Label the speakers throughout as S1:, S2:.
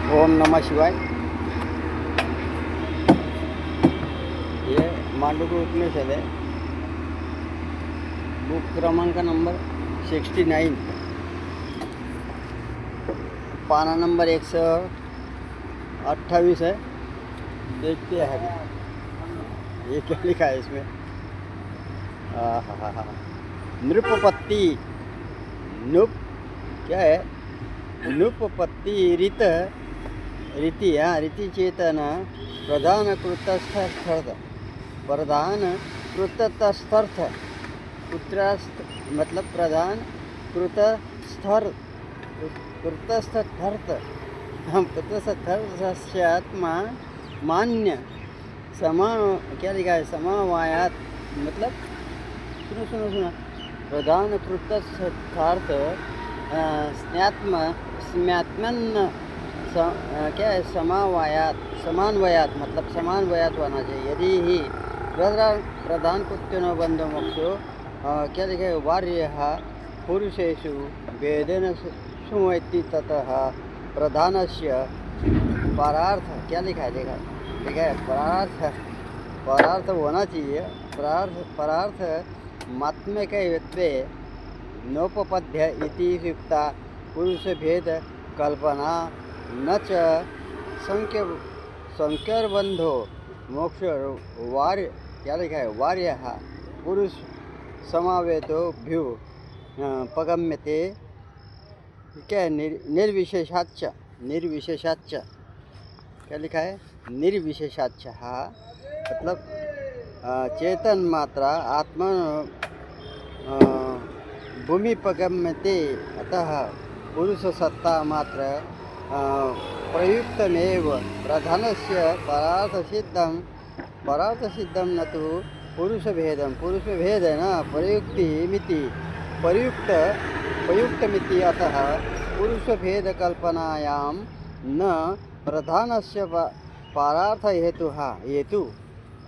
S1: ओम नमः शिवाय। ये मांडुक्य उपनिषद है, बुक क्रमांक नंबर 69, पाना नंबर 128 है। देखते हैं ये क्या लिखा है इसमें। हाँ, नृपपत्ति नुप क्या है, नृपपत्ति रीति चेतन प्रधान कृतस्थर्थ पुत्रस्थ मतलब प्रधान कृतस्थर्थ हम कृतस्थर्थ आत्मा मान्य समा क्या लिखा है, समावायात मतलब सुनो प्रधान कृतस्थार्थ स्म्यात्मन क्या है, समान्वयात मतलब समान्वयात होना चाहिए। यदि ही प्रधान कुत्यो न बंधो मोक्षो क्या लिखा है, वार्य पुरुषेषु भेदेन सुमति ततः प्रधानस्य परार्थ क्या लिखा है, लिखा है परार्थ होना चाहिए। परार्थ मात्मिकत्वे नोपपद्य इति युक्ता पुरुष भेद कल्पना न च संख्यर्बंधो मोक्ष वार्य क्या लिखा है, वार्य पुरुष समावेतो भ्यू पगम्यते क्या है, निर्विशेषाच्च क्या लिखा है, निर्विशेषाच्च मतलब चेतन मात्रा आत्मा भूमि पगम्यते अतः पुरुष सत्ता मात्र प्रयुक्तमेव प्रधानस्य परार्थसिद्धं न तो पुरुष भेद है ना, प्रयुक्तमिति अतः पुरुष भेद कल्पनायां न प्रधानस्य परार्थ हेतु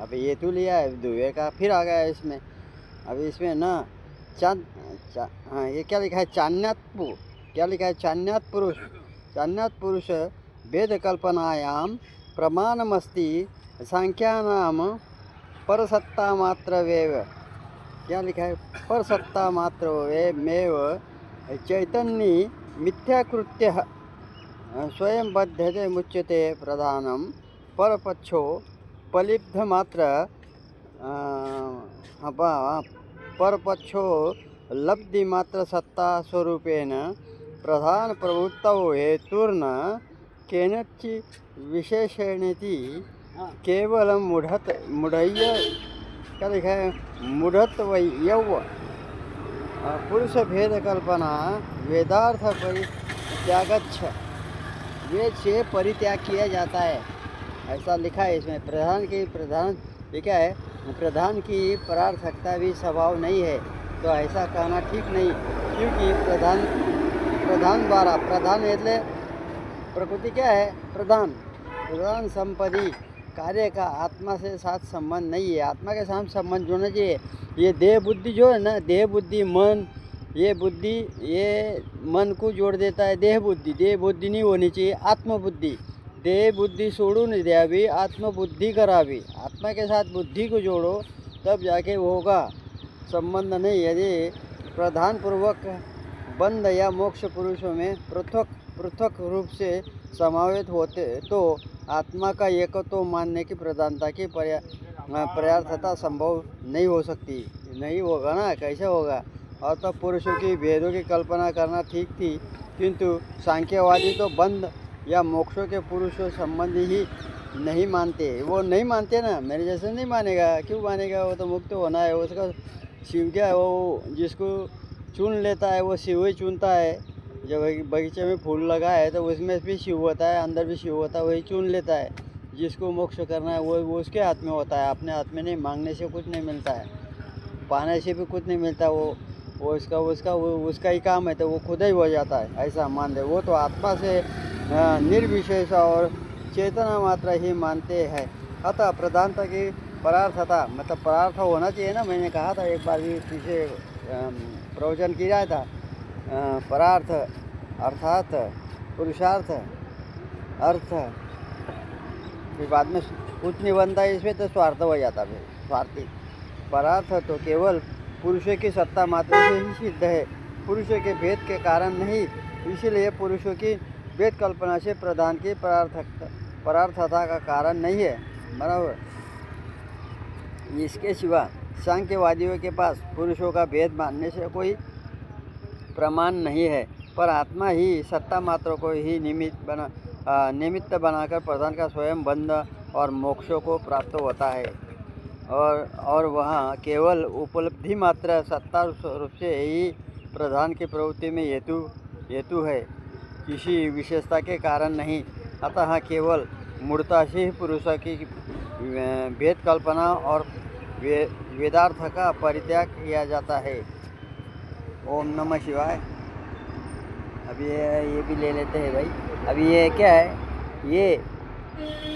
S1: अब हेतु लिया है दुए का, फिर आ गया इसमें। अभी इसमें न ये क्या लिखा है, चान्यात् पुरुष भेद कल्पनायां प्रमाणमस्ति सांख्यानाम परसत्ता मात्रवेव क्या लिखा है, परसत्ता मात्रमेव चैतन्य मिथ्याकृत्य स्वयं बध्यते मुच्यते प्रधानम परपक्षो पलिब्ध मात्र परपक्षो लब्धि मात्र सत्ता स्वरूपेण प्रधान प्रवृत्तौ हेतुर्न केनचि विशेषणेति केवलं मूढ़य्य क्या लिखा है, मूढ़त्वयव पुरुष भेद कल्पना वेदार्थ परित्यागच्छ वेद से परित्याग किया जाता है, ऐसा लिखा है इसमें। ये क्या है, प्रधान की परार्थकता भी स्वभाव नहीं है, तो ऐसा कहना ठीक नहीं, क्योंकि प्रधान द्वारा प्रधान એટલે प्रकृति क्या है, प्रधान संपत्ति कार्य का आत्मा से साथ संबंध नहीं है, आत्मा के साथ संबंध जोड़ना चाहिए। ये देह बुद्धि जो है ना, देह बुद्धि मन, ये मन को जोड़ देता है देह बुद्धि नहीं होनी चाहिए, आत्मबुद्धि। देह बुद्धि सोडून द्यावी, आत्मबुद्धि करावी, आत्मा के साथ बुद्धि को जोड़ो तब जाके वो होगा, संबंध नहीं। यदि प्रधान पूर्वक बंध या मोक्ष पुरुषों में पृथक रूप से समावेत होते तो आत्मा का एकत्व मानने की प्रधानता की पर्यार्थता संभव नहीं हो सकती, नहीं होगा ना, कैसे होगा। और तब पुरुषों की भेदों की कल्पना करना ठीक थी, किंतु सांख्यवादी तो बंध या मोक्षों के पुरुषों संबंधी ही नहीं मानते, वो नहीं मानते ना, मेरे जैसे नहीं मानेगा, क्यों मानेगा, वो तो मुक्त होना है, उसका शिव क्या है, वो जिसको चुन लेता है वो शिव ही चुनता है। जब बगीचे में फूल लगा है तो उसमें भी शिव होता है, अंदर भी शिव होता है, वही चुन लेता है। जिसको मोक्ष करना है वो उसके हाथ में होता है, अपने हाथ में नहीं। मांगने से कुछ नहीं मिलता है, पाने से भी कुछ नहीं मिलता, वो उसका ही काम है, तो वो खुद ही हो जाता है, ऐसा मान दे। वो तो आत्मा से निर्विशेष और चेतना मात्र ही मानते हैं। अतः प्रधानता की परार्थता मतलब परार्थ होना चाहिए ना, मैंने कहा था एक बार भी पीछे प्रवचन किया था। परार्थ अर्थात पुरुषार्थ अर्थ फिर बाद में कुछ नहीं बनता है इसमें, तो स्वार्थ हो जाता है, स्वार्थी। परार्थ तो केवल पुरुषों की सत्ता मात्र से ही सिद्ध है, पुरुषों के भेद के कारण नहीं। इसीलिए पुरुषों की भेद कल्पना से प्रधान की परार्थता का कारण नहीं है। बराबर। इसके सिवा सांख्यवादियों के पास पुरुषों का भेद मानने से कोई प्रमाण नहीं है, पर आत्मा ही सत्ता मात्र को ही निमित्त बनाकर प्रधान का स्वयं बंध और मोक्षों को प्राप्त होता है, और वहाँ केवल उपलब्धि मात्र सत्ता रूप से ही प्रधान की प्रवृत्ति में हेतु है, किसी विशेषता के कारण नहीं। अतः केवल मूर्ता से ही पुरुषों की भेद कल्पना और वेदार्थ का परित्याग किया जाता है। ओम नमः शिवाय। अब ये भी ले लेते हैं भाई। अभी ये क्या है, ये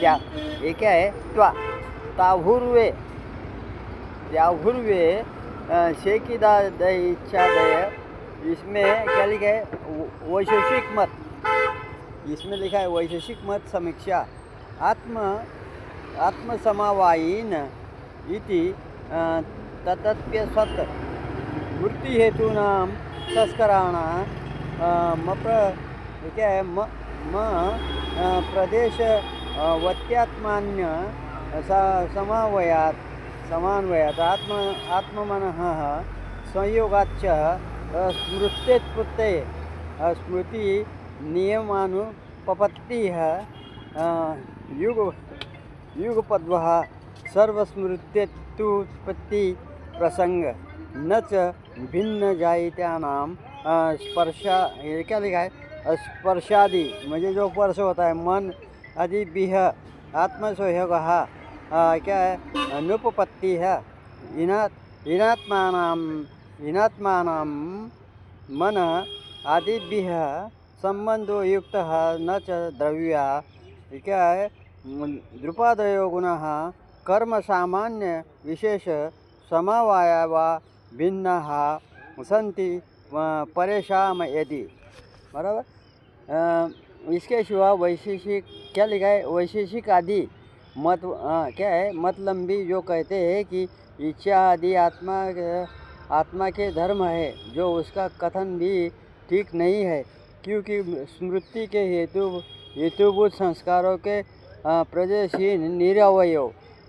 S1: क्या है, ताभुर्वे शेकिदा इच्छा दय। इसमें क्या लिखा है, वैशेषिक मत, इसमें लिखा है वैशेषिक मत समीक्षा आत्मसमावायीन इति ततप्य सत् वृत्ति हेतूनां संस्कराणा क्या है प्रदेश वत्यात्मान्य समान्वयात् आत्मनः संयोगाच्च स्मृत्युत्पत्तये स्मृति नियमानुपपत्तिः युगपद्वः सर्वस्मृत्युत्पत्ति प्रसंग न च भिन्न जायत्यानां स्पर्शा। ये क्या लिखा है, स्पर्शादि म्हणजे जो स्पर्श होता है मन आदि बिह आत्मसंयोग क्या है अनुपपत्ति है। इनात्मानां मन आदिभ्यः संबंधो युक्त न च द्रव्या। क्या है द्रुपादयो गुणः कर्म सामान्य विशेष समवाया वा भिन्नः सन्ति परेशान यदि। बराबर। इसके सिवा वैशेषिक क्या लिखा है, वैशेषिक आदि मत क्या है मतलम्बी जो कहते हैं कि इच्छा आदि आत्मा के धर्म है, जो उसका कथन भी ठीक नहीं है, क्योंकि स्मृति के हेतुभूत संस्कारों के प्रदेशहीन निरवय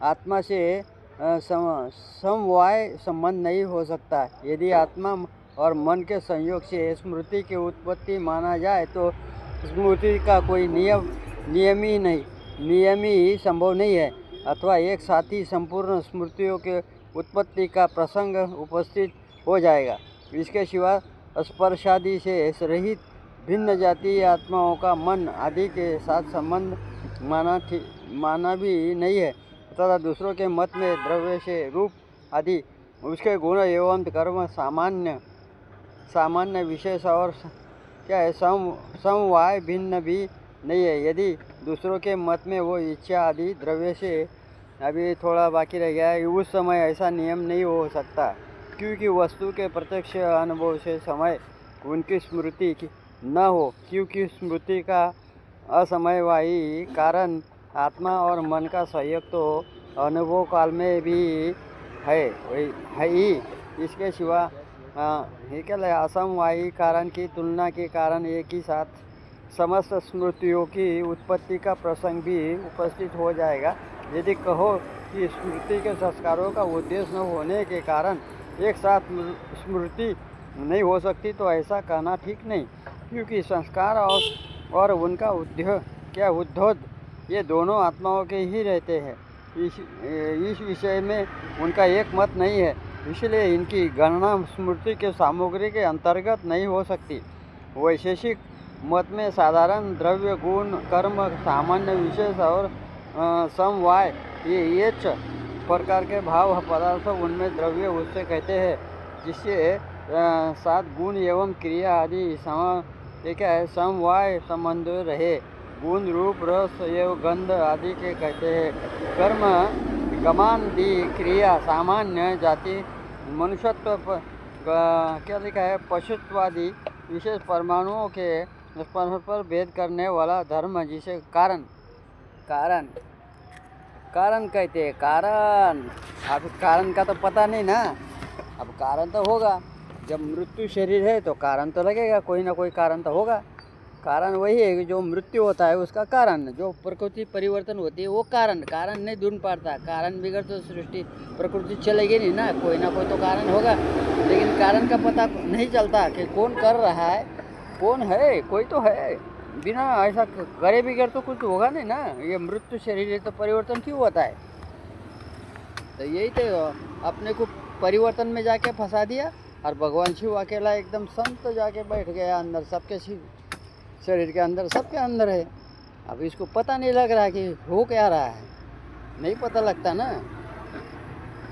S1: आत्मा से समवाय संबंध नहीं हो सकता। यदि आत्मा और मन के संयोग से स्मृति की उत्पत्ति माना जाए तो स्मृति का कोई नियम ही संभव नहीं है, अथवा एक साथ ही संपूर्ण स्मृतियों के उत्पत्ति का प्रसंग उपस्थित हो जाएगा। इसके सिवा स्पर्शादि से रहित भिन्न जातीय आत्माओं का मन आदि के साथ संबंध माना भी नहीं है, तथा दूसरों के मत में द्रव्य से रूप आदि उसके गुण एवं कर्म सामान्य विशेष और क्या है समवाय भिन्न भी नहीं है। यदि दूसरों के मत में वो इच्छा आदि द्रव्य से अभी थोड़ा बाकी रह गया है, उस समय ऐसा नियम नहीं हो सकता, क्योंकि वस्तु के प्रत्यक्ष अनुभव से समय उनकी स्मृति न हो, क्योंकि स्मृति का असमयवाही कारण आत्मा और मन का संयोग तो अनुभव काल में भी है ही। इसके सिवा ये क्या है असमवाही कारण की तुलना के कारण एक ही साथ समस्त स्मृतियों की उत्पत्ति का प्रसंग भी उपस्थित हो जाएगा। यदि कहो कि स्मृति के संस्कारों का उद्देश्य न होने के कारण एक साथ स्मृति नहीं हो सकती, तो ऐसा कहना ठीक नहीं, क्योंकि संस्कार और उनका उद्योत ये दोनों आत्माओं के ही रहते हैं। इस विषय में उनका एक मत नहीं है, इसलिए इनकी गणना स्मृति के सामग्री के अंतर्गत नहीं हो सकती। वैशेषिक मत में साधारण द्रव्य गुण कर्म सामान्य विशेष और समवाय ये प्रकार के भाव पदार्थ उनमें द्रव्य उससे कहते हैं, जिससे साथ गुण एवं क्रिया आदि समवाय संबंध रहे। गुण रूप रस एवं गंध आदि के कहते हैं। कर्म गमान दी क्रिया सामान्य जाति मनुष्यत्व क्या लिखा है पशुत्वादि विशेष परमाणुओं के उस परस्पर भेद करने वाला धर्म जिसे कारण कारण कारण कहते हैं। कारण, अब कारण का तो पता नहीं ना। अब कारण तो होगा, जब मृत्यु शरीर है तो कारण तो लगेगा, कोई ना कोई कारण तो होगा। कारण वही है कि जो मृत्यु होता है उसका कारण, जो प्रकृति परिवर्तन होती है वो कारण नहीं ढूंढ पाता। कारण बिगड़ तो सृष्टि प्रकृति चलेगी नहीं ना, कोई ना कोई तो कारण होगा। लेकिन कारण का पता नहीं चलता कि कौन कर रहा है, कौन है, कोई तो है। बिना ऐसा करे बिगड़ तो कुछ होगा नहीं ना। ये मृत्यु शरीर है तो परिवर्तन क्यों होता है? तो यही तो अपने को परिवर्तन में जाके फंसा दिया। और भगवान शिव अकेला एकदम संत जाके बैठ गया अंदर, सबके शिव शरीर के अंदर, सबके अंदर है। अब इसको पता नहीं लग रहा कि हो क्या रहा है, नहीं पता लगता ना।